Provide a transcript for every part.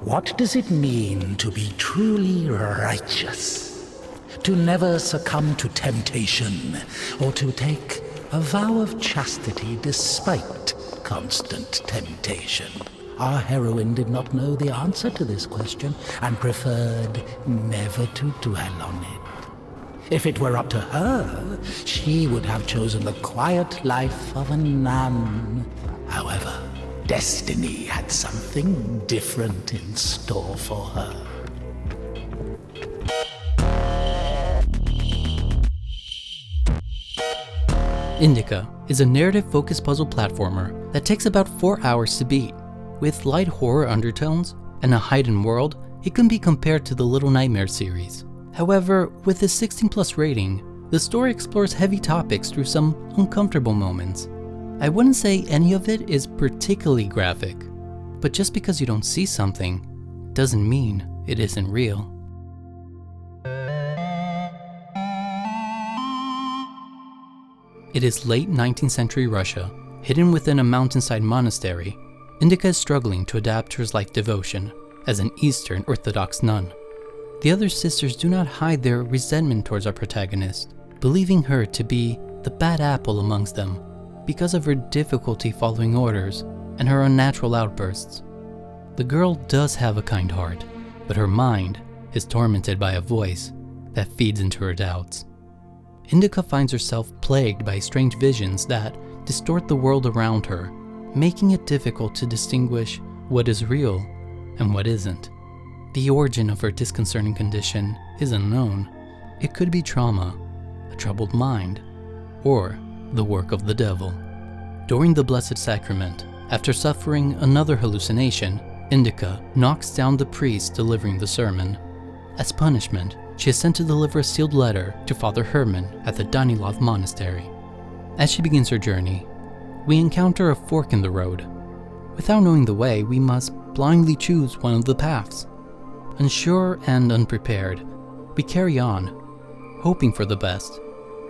What does it mean to be truly righteous? To never succumb to temptation, or to take a vow of chastity despite constant temptation? Our heroine did not know the answer to this question and preferred never to dwell on it. If it were up to her, she would have chosen the quiet life of a nun. However, destiny had something different in store for her. Indika is a narrative-focused puzzle platformer that takes about 4 hours to beat. With light horror undertones and a hidden world, it can be compared to the Little Nightmares series. However, with its 16+ rating, the story explores heavy topics through some uncomfortable moments. I wouldn't say any of it is particularly graphic, but just because you don't see something doesn't mean it isn't real. It is late 19th century Russia. Hidden within a mountainside monastery, Indika is struggling to adapt to her life devotion as an Eastern Orthodox nun. The other sisters do not hide their resentment towards our protagonist, believing her to be the bad apple amongst them because of her difficulty following orders and her unnatural outbursts. The girl does have a kind heart, but her mind is tormented by a voice that feeds into her doubts. Indika finds herself plagued by strange visions that distort the world around her, making it difficult to distinguish what is real and what isn't. The origin of her disconcerting condition is unknown. It could be trauma, a troubled mind, or the work of the devil. During the Blessed Sacrament, after suffering another hallucination, Indika knocks down the priest delivering the sermon. As punishment, she is sent to deliver a sealed letter to Father Herman at the Danilov Monastery. As she begins her journey, we encounter a fork in the road. Without knowing the way, we must blindly choose one of the paths. Unsure and unprepared, we carry on, hoping for the best,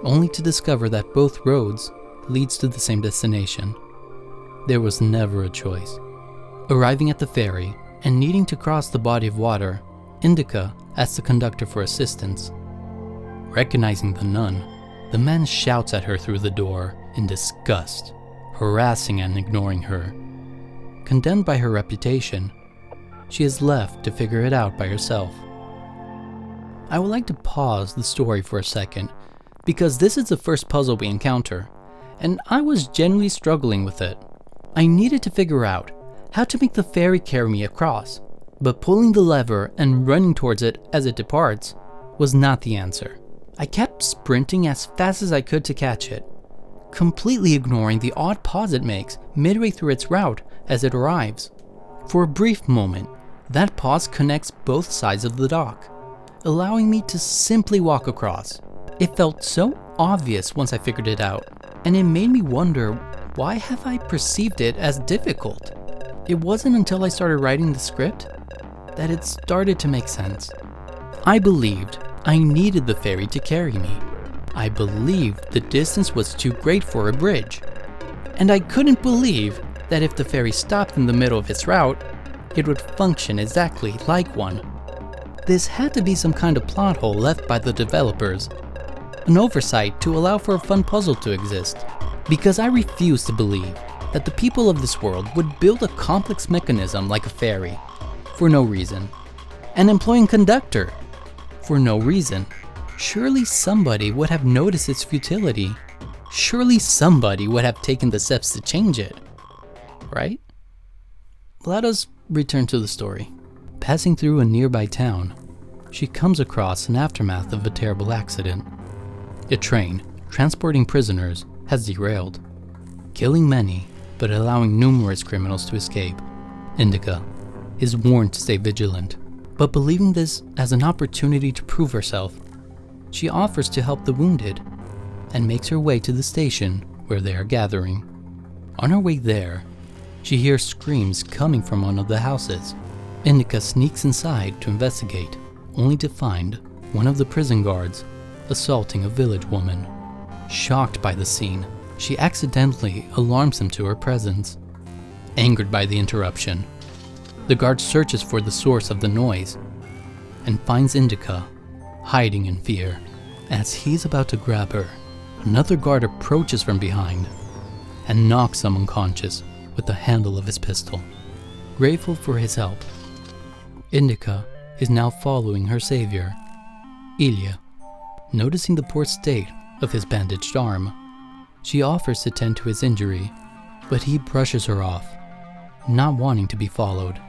only to discover that both roads leads to the same destination. There was never a choice. Arriving at the ferry and needing to cross the body of water, Indika asks the conductor for assistance. Recognizing the nun, the man shouts at her through the door in disgust, harassing and ignoring her. Condemned by her reputation, she is left to figure it out by herself. I would like to pause the story for a second, because this is the first puzzle we encounter, and I was genuinely struggling with it. I needed to figure out how to make the ferry carry me across, but pulling the lever and running towards it as it departs was not the answer. I kept sprinting as fast as I could to catch it, completely ignoring the odd pause it makes midway through its route as it arrives. For a brief moment, that pause connects both sides of the dock, allowing me to simply walk across. It felt so obvious once I figured it out, and it made me wonder, why have I perceived it as difficult? It wasn't until I started writing the script that it started to make sense. I believed I needed the ferry to carry me. I believed the distance was too great for a bridge. And I couldn't believe that if the ferry stopped in the middle of its route, it would function exactly like one. This had to be some kind of plot hole left by the developers, an oversight to allow for a fun puzzle to exist, because I refuse to believe that the people of this world would build a complex mechanism like a ferry for no reason, and employ a conductor for no reason. Surely somebody would have noticed its futility. Surely somebody would have taken the steps to change it, right? Let us return to the story. Passing through a nearby town, she comes across an aftermath of a terrible accident. A train transporting prisoners has derailed, killing many but allowing numerous criminals to escape. Indika is warned to stay vigilant, but believing this as an opportunity to prove herself, she offers to help the wounded and makes her way to the station where they are gathering. On her way there, she hears screams coming from one of the houses. Indika sneaks inside to investigate, only to find one of the prison guards assaulting a village woman. Shocked by the scene, she accidentally alarms him to her presence. Angered by the interruption, The guard searches for the source of the noise and finds Indika hiding in fear. As he's about to grab her, another guard approaches from behind and knocks him unconscious with the handle of his pistol. Grateful for his help, Indika is now following her savior, Ilya. Noticing the poor state of his bandaged arm, she offers to tend to his injury, but he brushes her off, not wanting to be followed.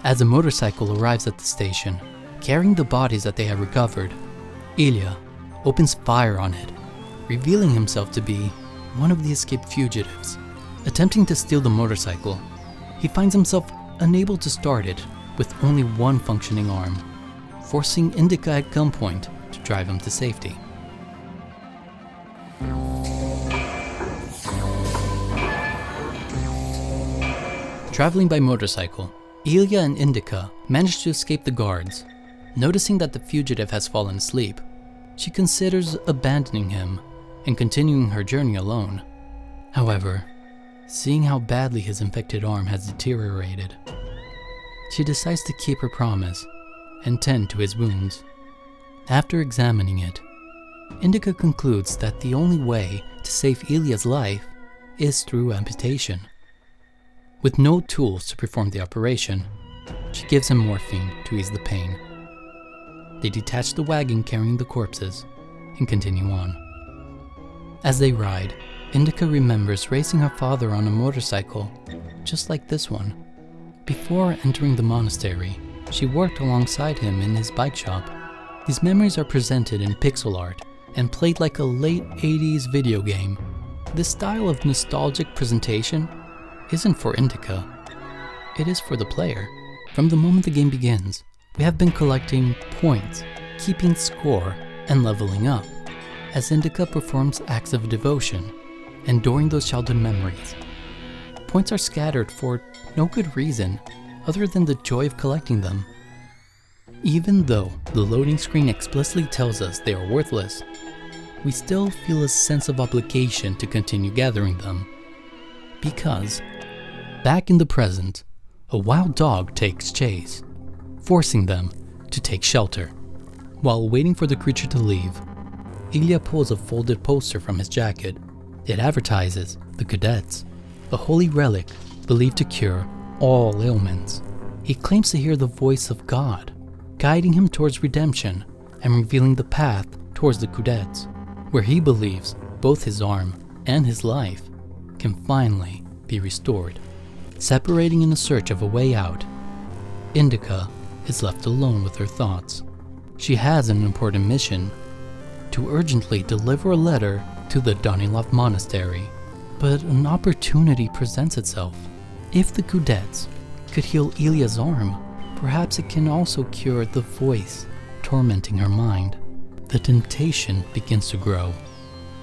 As a motorcycle arrives at the station, carrying the bodies that they have recovered, Ilya opens fire on it, revealing himself to be one of the escaped fugitives. Attempting to steal the motorcycle, he finds himself unable to start it with only one functioning arm, forcing Indika at gunpoint to drive him to safety. Traveling by motorcycle, Ilya and Indika manage to escape the guards. Noticing that the fugitive has fallen asleep, she considers abandoning him and continuing her journey alone. However, seeing how badly his infected arm has deteriorated, she decides to keep her promise and tend to his wounds. After examining it, Indika concludes that the only way to save Ilya's life is through amputation. With no tools to perform the operation, she gives him morphine to ease the pain. They detach the wagon carrying the corpses and continue on. As they ride, Indika remembers racing her father on a motorcycle just like this one. Before entering the monastery, she worked alongside him in his bike shop. These memories are presented in pixel art and played like a late 80s video game. This style of nostalgic presentation isn't for Indika, it is for the player. From the moment the game begins, we have been collecting points, keeping score, and leveling up, as Indika performs acts of devotion, enduring those childhood memories. Points are scattered for no good reason other than the joy of collecting them. Even though the loading screen explicitly tells us they are worthless, we still feel a sense of obligation to continue gathering them. Because, back in the present, a wild dog takes chase, forcing them to take shelter. While waiting for the creature to leave, Ilya pulls a folded poster from his jacket. It advertises the Cadets, a holy relic believed to cure all ailments. He claims to hear the voice of God, guiding him towards redemption and revealing the path towards the Cadets, where he believes both his arm and his life can finally be restored. Separating in a search of a way out, Indika is left alone with her thoughts. She has an important mission: to urgently deliver a letter to the Danilov monastery. But an opportunity presents itself. If the Cadets could heal Ilya's arm, perhaps it can also cure the voice tormenting her mind. The temptation begins to grow,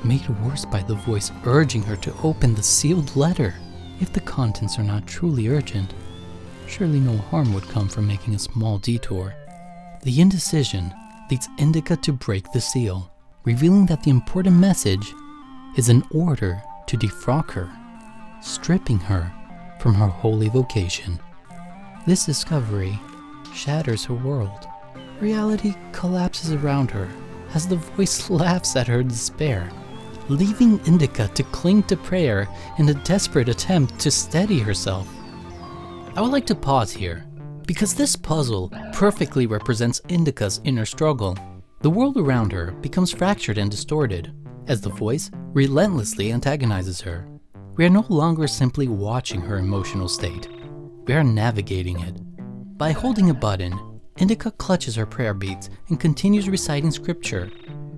made worse by the voice urging her to open the sealed letter. If the contents are not truly urgent, surely no harm would come from making a small detour. The indecision leads Indika to break the seal, revealing that the important message is an order to defrock her, stripping her from her holy vocation. This discovery shatters her world. Reality collapses around her as the voice laughs at her despair, leaving Indika to cling to prayer in a desperate attempt to steady herself. I would like to pause here, because this puzzle perfectly represents Indika's inner struggle. The world around her becomes fractured and distorted, as the voice relentlessly antagonizes her. We are no longer simply watching her emotional state, we are navigating it. By holding a button, Indika clutches her prayer beads and continues reciting scripture,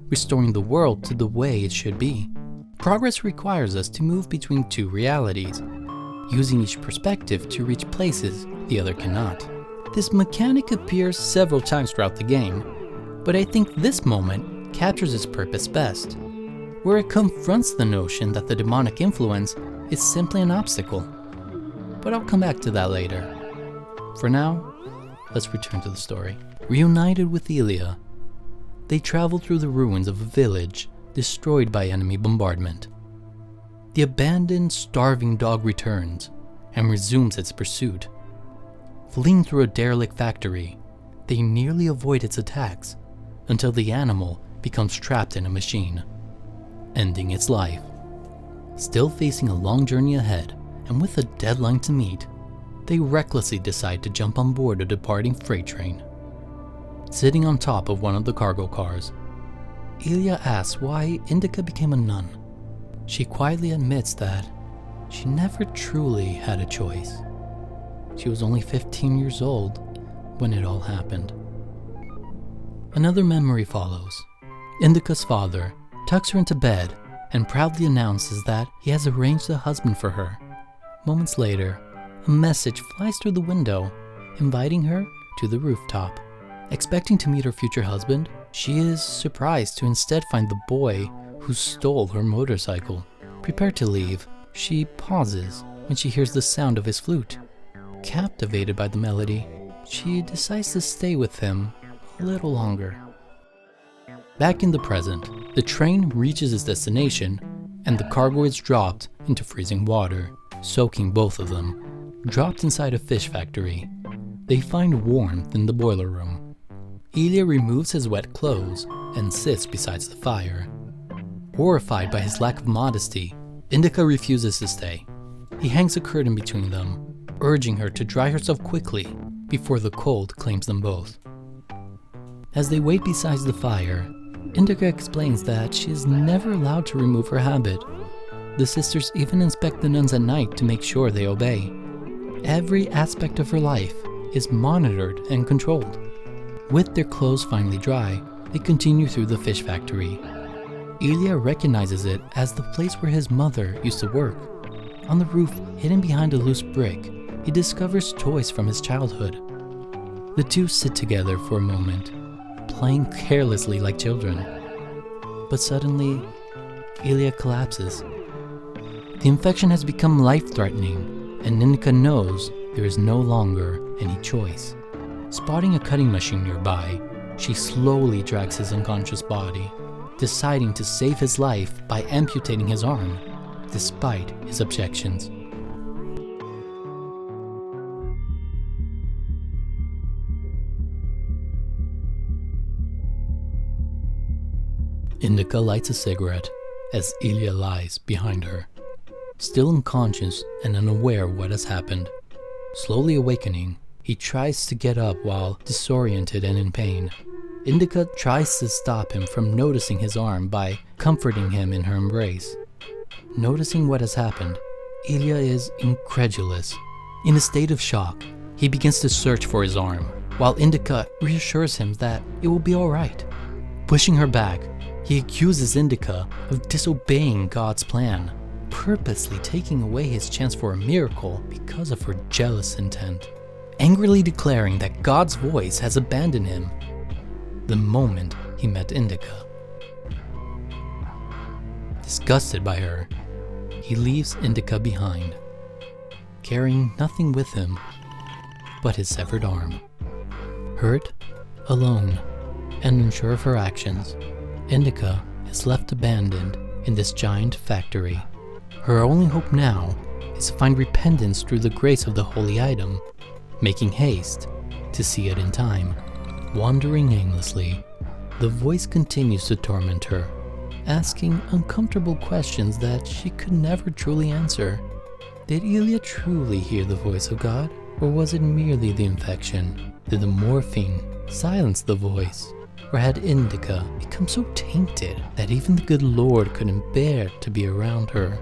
restoring the world to the way it should be. Progress requires us to move between two realities, using each perspective to reach places the other cannot. This mechanic appears several times throughout the game, but I think this moment captures its purpose best, where it confronts the notion that the demonic influence is simply an obstacle. But I'll come back to that later. For now, let's return to the story. Reunited with Ilya, they travel through the ruins of a village destroyed by enemy bombardment. The abandoned, starving dog returns and resumes its pursuit. Fleeing through a derelict factory, they nearly avoid its attacks until the animal becomes trapped in a machine, ending its life. Still facing a long journey ahead and with a deadline to meet, they recklessly decide to jump on board a departing freight train. Sitting on top of one of the cargo cars, Ilya asks why Indika became a nun. She quietly admits that she never truly had a choice. She was only 15 years old when it all happened. Another memory follows. Indika's father tucks her into bed and proudly announces that he has arranged a husband for her. Moments later, a message flies through the window, inviting her to the rooftop. Expecting to meet her future husband, she is surprised to instead find the boy who stole her motorcycle. Prepared to leave, she pauses when she hears the sound of his flute. Captivated by the melody, she decides to stay with him a little longer. Back in the present, the train reaches its destination and the cargo is dropped into freezing water, soaking both of them. Dropped inside a fish factory, they find warmth in the boiler room. Ilya removes his wet clothes and sits beside the fire. Horrified by his lack of modesty, Indika refuses to stay. He hangs a curtain between them, urging her to dry herself quickly before the cold claims them both. As they wait beside the fire, Indika explains that she is never allowed to remove her habit. The sisters even inspect the nuns at night to make sure they obey. Every aspect of her life is monitored and controlled. With their clothes finally dry, they continue through the fish factory. Ilya recognizes it as the place where his mother used to work. On the roof, hidden behind a loose brick, he discovers toys from his childhood. The two sit together for a moment, playing carelessly like children. But suddenly, Ilya collapses. The infection has become life-threatening, and Indika knows there is no longer any choice. Spotting a cutting machine nearby, she slowly drags his unconscious body, deciding to save his life by amputating his arm, despite his objections. Indika lights a cigarette as Ilya lies behind her. Still unconscious and unaware of what has happened. Slowly awakening, he tries to get up while disoriented and in pain. Indika tries to stop him from noticing his arm by comforting him in her embrace. Noticing what has happened, Ilya is incredulous. In a state of shock, he begins to search for his arm, while Indika reassures him that it will be alright. Pushing her back, he accuses Indika of disobeying God's plan, purposely taking away his chance for a miracle because of her jealous intent, angrily declaring that God's voice has abandoned him the moment he met Indika. Disgusted by her, he leaves Indika behind, carrying nothing with him but his severed arm. Hurt, alone, and unsure of her actions, Indika is left abandoned in this giant factory. Her only hope now is to find repentance through the grace of the holy item, making haste to see it in time. Wandering aimlessly, the voice continues to torment her, asking uncomfortable questions that she could never truly answer. Did Ilya truly hear the voice of God, or was it merely the infection? Did the morphine silence the voice? Or had Indika become so tainted that even the good Lord couldn't bear to be around her?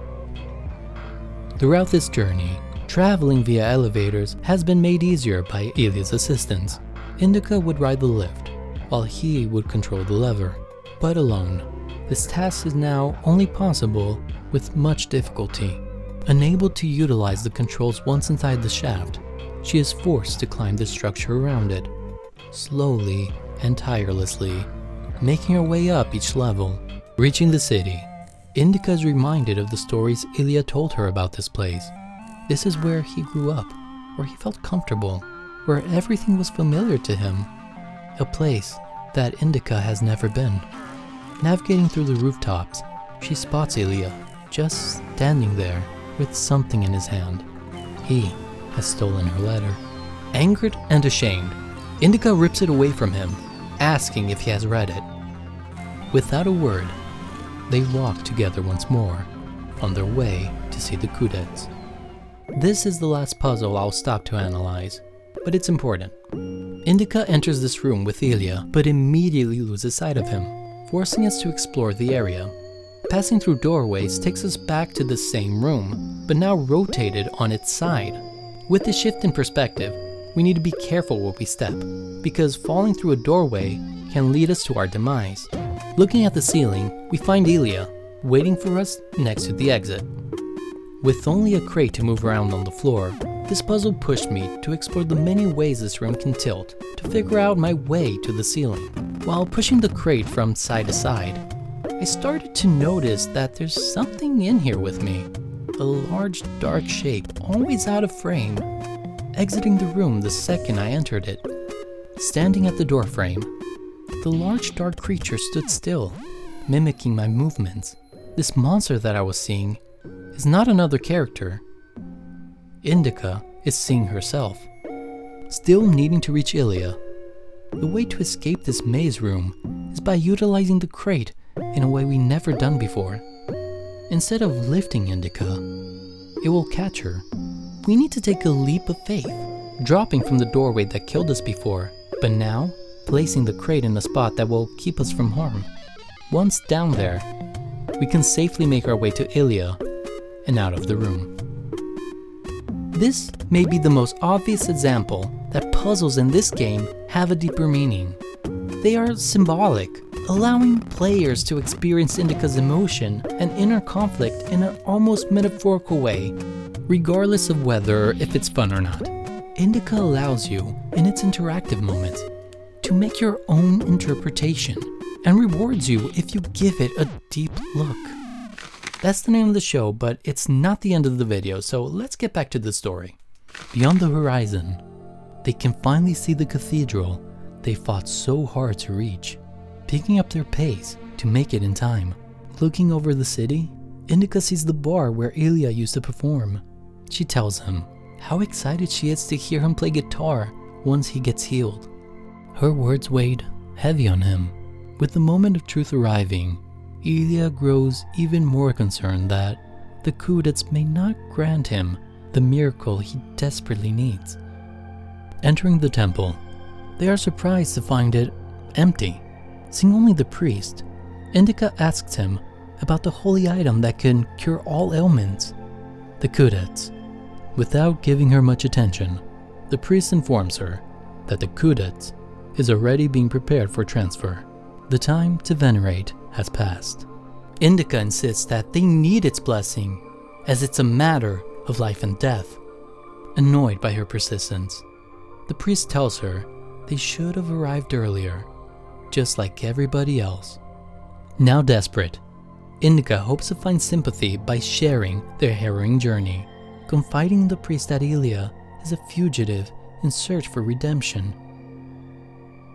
Throughout this journey, traveling via elevators has been made easier by Ilya's assistance. Indika would ride the lift, while he would control the lever. But alone, this task is now only possible with much difficulty. Unable to utilize the controls once inside the shaft, she is forced to climb the structure around it, slowly and tirelessly, making her way up each level. Reaching the city, Indika is reminded of the stories Ilya told her about this place. This is where he grew up, where he felt comfortable, where everything was familiar to him. A place that Indika has never been. Navigating through the rooftops, she spots Ilya, just standing there with something in his hand. He has stolen her letter. Angered and ashamed, Indika rips it away from him, asking if he has read it. Without a word, they walk together once more, on their way to see the Coudets. This is the last puzzle I'll stop to analyze, but it's important. Indika enters this room with Ilya, but immediately loses sight of him, forcing us to explore the area. Passing through doorways takes us back to the same room, but now rotated on its side. With this shift in perspective, we need to be careful where we step, because falling through a doorway can lead us to our demise. Looking at the ceiling, we find Ilya, waiting for us next to the exit. With only a crate to move around on the floor, this puzzle pushed me to explore the many ways this room can tilt to figure out my way to the ceiling. While pushing the crate from side to side, I started to notice that there's something in here with me. A large dark shape, always out of frame, exiting the room the second I entered it. Standing at the doorframe, the large dark creature stood still, mimicking my movements. This monster that I was seeing is not another character. Indika is seeing herself. Still needing to reach Ilya, the way to escape this maze room is by utilizing the crate in a way we never done before. Instead of lifting Indika, it will catch her. We need to take a leap of faith, dropping from the doorway that killed us before, but now placing the crate in a spot that will keep us from harm. Once down there, we can safely make our way to Ilya and out of the room. This may be the most obvious example that puzzles in this game have a deeper meaning. They are symbolic, allowing players to experience Indika's emotion and inner conflict in an almost metaphorical way, regardless of whether if it's fun or not. Indika allows you, in its interactive moments, to make your own interpretation and rewards you if you give it a deep look. That's the name of the show, but it's not the end of the video, so let's get back to the story. Beyond the horizon, they can finally see the cathedral they fought so hard to reach, picking up their pace to make it in time. Looking over the city, Indika sees the bar where Ilya used to perform. She tells him how excited she is to hear him play guitar once he gets healed. Her words weighed heavy on him. With the moment of truth arriving, Ilya grows even more concerned that the Coudets may not grant him the miracle he desperately needs. Entering the temple, they are surprised to find it empty. Seeing only the priest, Indika asks him about the holy item that can cure all ailments, the Coudets. Without giving her much attention, the priest informs her that the Coudets is already being prepared for transfer. The time to venerate has passed. Indika insists that they need its blessing, as it's a matter of life and death. Annoyed by her persistence, the priest tells her they should have arrived earlier, just like everybody else. Now desperate, Indika hopes to find sympathy by sharing their harrowing journey, confiding the priest that Ilya is a fugitive in search for redemption.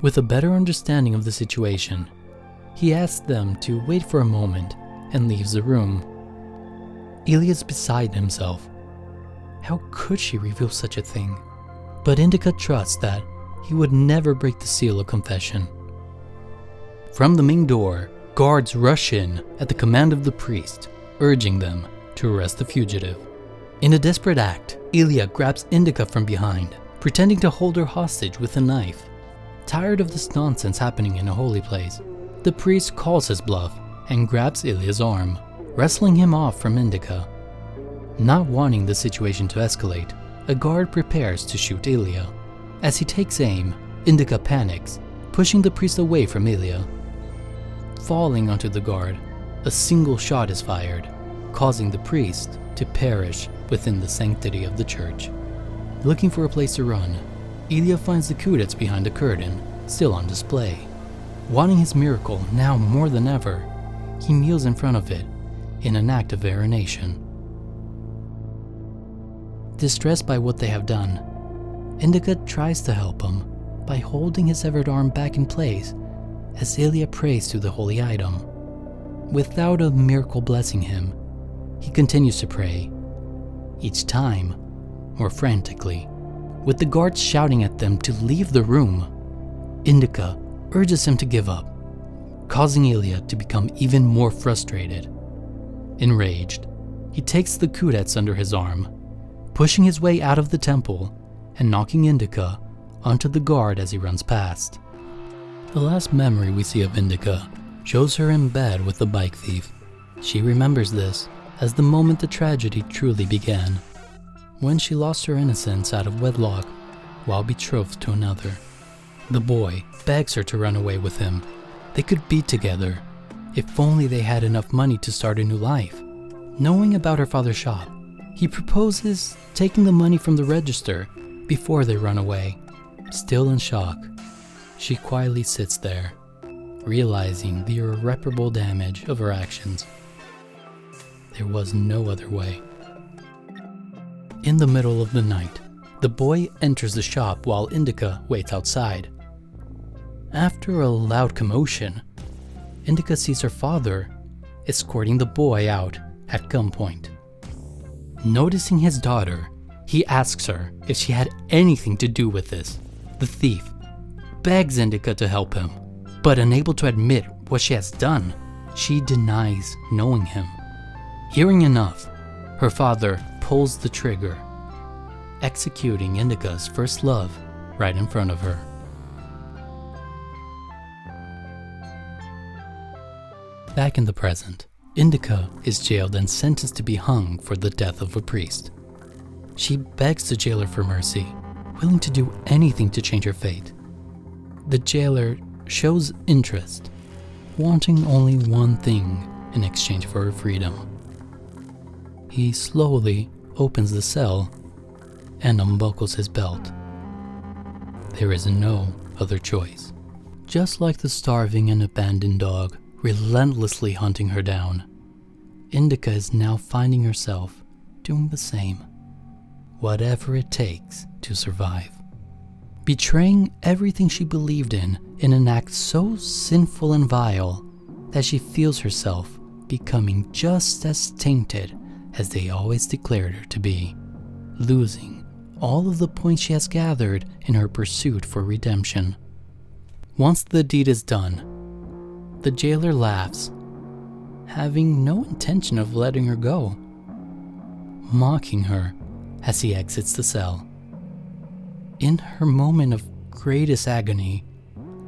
With a better understanding of the situation, he asks them to wait for a moment and leaves the room. Ilya is beside himself. How could she reveal such a thing? But Indika trusts that he would never break the seal of confession. From the main door, guards rush in at the command of the priest, urging them to arrest the fugitive. In a desperate act, Ilya grabs Indika from behind, pretending to hold her hostage with a knife. Tired of this nonsense happening in a holy place, the priest calls his bluff and grabs Ilya's arm, wrestling him off from Indika. Not wanting the situation to escalate, a guard prepares to shoot Ilya. As he takes aim, Indika panics, pushing the priest away from Ilya. Falling onto the guard, a single shot is fired, causing the priest to perish within the sanctity of the church. Looking for a place to run, Ilya finds the Coudets behind the curtain, still on display. Wanting his miracle now more than ever, he kneels in front of it in an act of veneration. Distressed by what they have done, Indika tries to help him by holding his severed arm back in place as Ilya prays to the holy item. Without a miracle blessing him, he continues to pray, each time more frantically. with the guards shouting at them to leave the room. Indika urges him to give up, causing Ilya to become even more frustrated. Enraged, he takes the kudet under his arm, pushing his way out of the temple and knocking Indika onto the guard as he runs past. The last memory we see of Indika shows her in bed with the bike thief. She remembers this as the moment the tragedy truly began, when she lost her innocence out of wedlock while betrothed to another. The boy begs her to run away with him. They could be together, if only they had enough money to start a new life. Knowing about her father's shop, he proposes taking the money from the register before they run away. Still in shock, she quietly sits there, realizing the irreparable damage of her actions. There was no other way. In the middle of the night, the boy enters the shop while Indika waits outside. After a loud commotion, Indika sees her father escorting the boy out at gunpoint. Noticing his daughter, he asks her if she had anything to do with this. The thief begs Indika to help him, but unable to admit what she has done, she denies knowing him. Hearing enough, her father pulls the trigger, executing Indika's first love right in front of her. Back in the present, Indika is jailed and sentenced to be hung for the death of a priest. She begs the jailer for mercy, willing to do anything to change her fate. The jailer shows interest, wanting only one thing in exchange for her freedom. He slowly opens the cell and unbuckles his belt. There is no other choice. Just like the starving and abandoned dog relentlessly hunting her down, Indika is now finding herself doing the same, whatever it takes to survive. Betraying everything she believed in an act so sinful and vile that she feels herself becoming just as tainted as they always declared her to be, losing all of the points she has gathered in her pursuit for redemption. Once the deed is done, the jailer laughs, having no intention of letting her go, mocking her as he exits the cell. In her moment of greatest agony,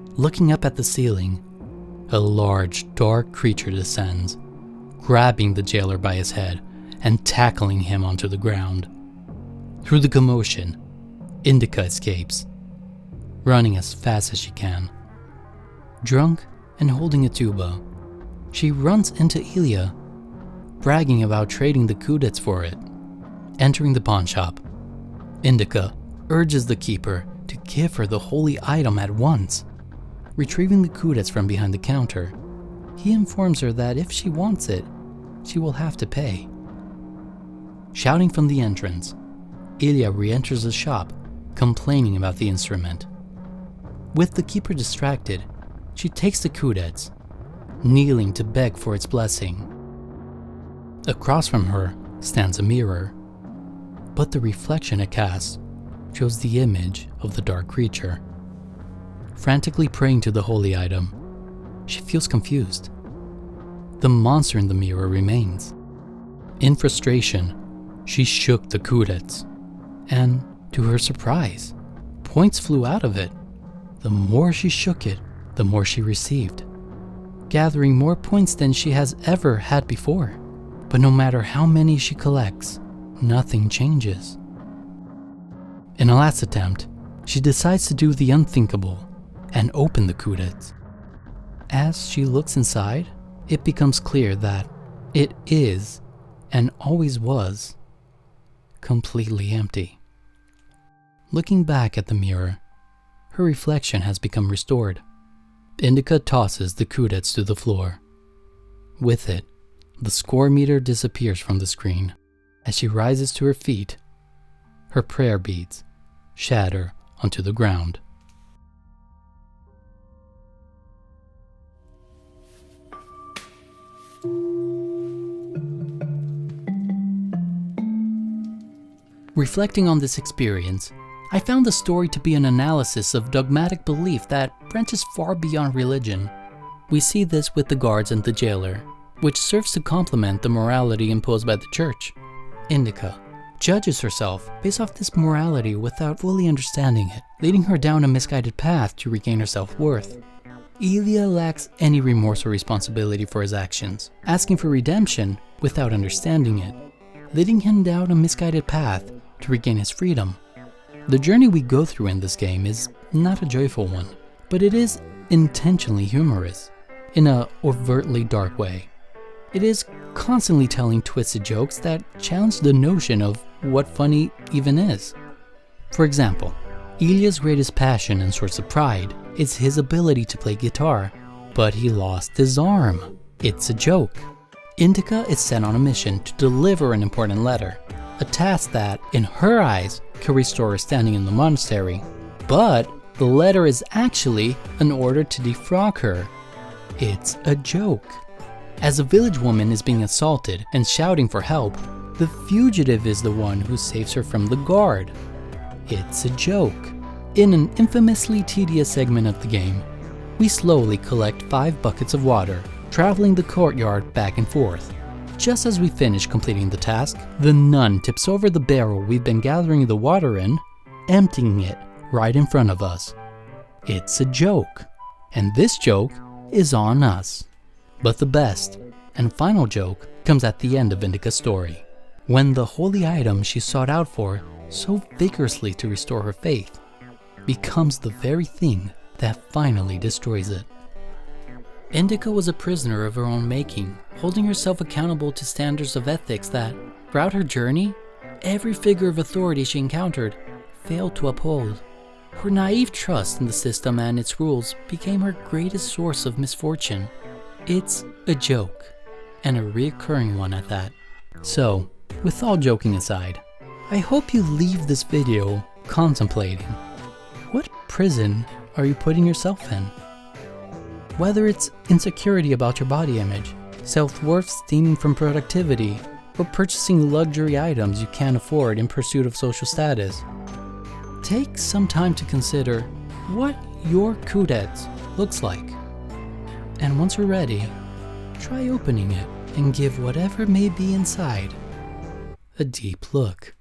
looking up at the ceiling, a large, dark creature descends, grabbing the jailer by his head and tackling him onto the ground. Through the commotion, Indika escapes, running as fast as she can. Drunk and holding a tuba, she runs into Ilya, bragging about trading the kudets for it. Entering the pawn shop, Indika urges the keeper to give her the holy item at once. Retrieving the kudets from behind the counter, he informs her that if she wants it, she will have to pay. Shouting from the entrance, Ilya re-enters the shop, complaining about the instrument. With the keeper distracted, she takes the kudets, kneeling to beg for its blessing. Across from her stands a mirror, but the reflection it casts shows the image of the dark creature. Frantically praying to the holy item, she feels confused. The monster in the mirror remains. In frustration, she shook the kudets, and to her surprise, points flew out of it. The more she shook it, the more she received, gathering more points than she has ever had before. But no matter how many she collects, nothing changes. In a last attempt, she decides to do the unthinkable and open the kudets. As she looks inside, it becomes clear that it is, and always was, completely empty. Looking back at the mirror, her reflection has become restored. Indika tosses the kudets to the floor. With it, the score meter disappears from the screen. As she rises to her feet, her prayer beads shatter onto the ground. Reflecting on this experience, I found the story to be an analysis of dogmatic belief that branches far beyond religion. We see this with the guards and the jailer, which serves to complement the morality imposed by the church. Indika judges herself based off this morality without fully understanding it, leading her down a misguided path to regain her self-worth. Ilya lacks any remorse or responsibility for his actions, asking for redemption without understanding it, leading him down a misguided path to regain his freedom. The journey we go through in this game is not a joyful one, but it is intentionally humorous, in a overtly dark way. It is constantly telling twisted jokes that challenge the notion of what funny even is. For example, Ilya's greatest passion and source of pride is his ability to play guitar, but he lost his arm. It's a joke. Indika is sent on a mission to deliver an important letter, a task that, in her eyes, could restore her standing in the monastery. But the letter is actually an order to defrog her. It's a joke. As a village woman is being assaulted and shouting for help, the fugitive is the one who saves her from the guard. It's a joke. In an infamously tedious segment of the game, we slowly collect 5 buckets of water, traveling the courtyard back and forth. Just as we finish completing the task, the nun tips over the barrel we've been gathering the water in, emptying it right in front of us. It's a joke, and this joke is on us. But the best and final joke comes at the end of Indika's story, when the holy item she sought out for so vigorously to restore her faith becomes the very thing that finally destroys it. Indika was a prisoner of her own making, holding herself accountable to standards of ethics that, throughout her journey, every figure of authority she encountered failed to uphold. Her naive trust in the system and its rules became her greatest source of misfortune. It's a joke, and a reoccurring one at that. So, with all joking aside, I hope you leave this video contemplating, what prison are you putting yourself in? Whether it's insecurity about your body image, self-worth stemming from productivity, or purchasing luxury items you can't afford in pursuit of social status, take some time to consider what your kudet looks like. And once you're ready, try opening it and give whatever may be inside a deep look.